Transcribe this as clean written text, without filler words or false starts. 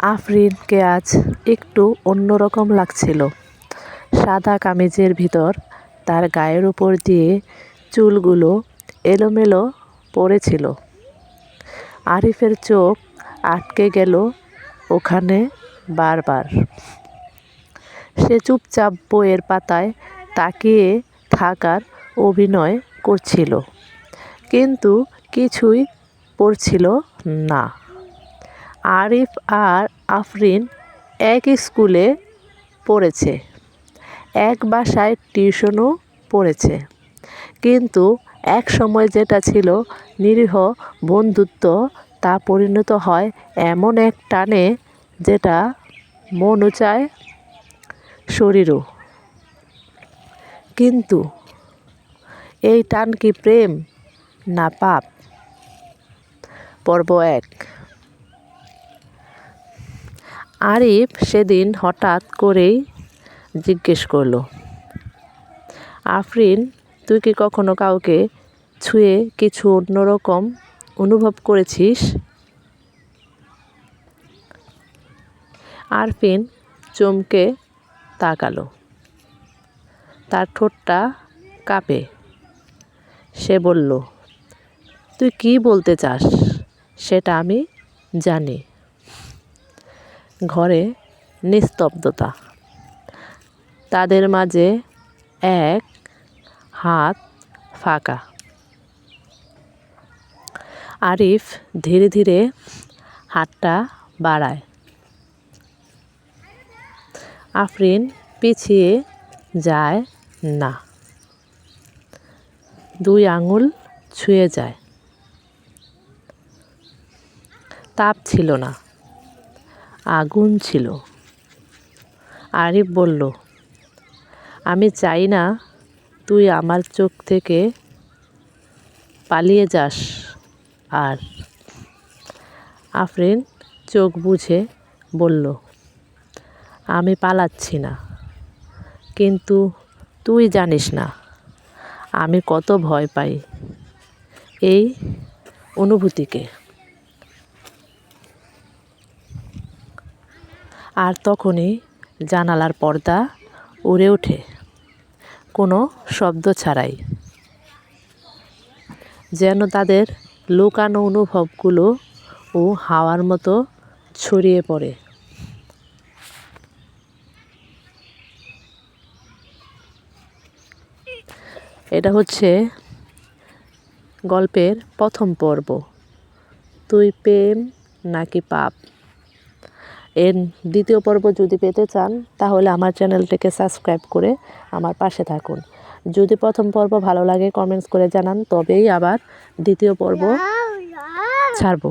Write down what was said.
আফরিনকে আজ একটু অন্যরকম লাগছিল। সাদা কামিজের ভিতর তার গায়ের উপর দিয়ে চুলগুলো এলোমেলো পড়েছিল। আরিফের চোখ আটকে গেল ওখানে বারবার। সে চুপচাপ বইয়ের পাতায় তাকিয়ে থাকার অভিনয় করছিল, কিন্তু কিছুই পড়ছিল না। আরিফ আর আফরিন এক স্কুলে পড়েছে, এক বাসায় টিউশনও পড়েছে, কিন্তু এক সময় যেটা ছিল নিরীহ বন্ধুত্ব তা পরিণত হয় এমন এক টানে যেটা মনও চায়, শরীরও। কিন্তু এই টান কি প্রেম না পাপ? পর্ব 1। আরিফ সেদিন হঠাৎ করেই জিজ্ঞেস করল, আফরিন, তুই কি কখনো কাউকে ছুঁয়ে কিছু অন্যরকম অনুভব করেছিস? আরফিন চমকে তাকালো। তার ঠোঁটটা কাঁপে। সে বলল, তুই কি বলতে চাস সেটা আমি জানি। ঘরে নিস্তব্ধতা। তাদের মাঝে এক হাত ফাঁকা। আরিফ ধীরে ধীরে হাতটা বাড়ায়। আফরিন পিছিয়ে যায় না, 2 আঙুল ছুঁয়ে যায়। তাপ ছিল না, আগুন ছিল। আরিফ বলল, আমি চাই না তুই আমার চোখ থেকে পালিয়ে যাস। আর আফরিন চোখ বুজে বলল, আমি পালাচ্ছি না, কিন্তু তুই জানিস না আমি কত ভয় পাই এই অনুভূতিকে। আর তখনই জানালার পর্দা উড়ে ওঠে, কোনো শব্দ ছাড়াই, যেন তাদের লুকানো অনুভবগুলো ও হাওয়ার মতো ছড়িয়ে পড়ে। এটা হচ্ছে গল্পের প্রথম পর্ব, তুই প্রেম নাকি পাপ। এর দ্বিতীয় পর্ব যদি পেতে চান তাহলে আমার চ্যানেলটিকে সাবস্ক্রাইব করে আমার পাশে থাকুন। যদি প্রথম পর্ব ভালো লাগে কমেন্টস করে জানান, তবেই আবার দ্বিতীয় পর্ব ছাড়ব।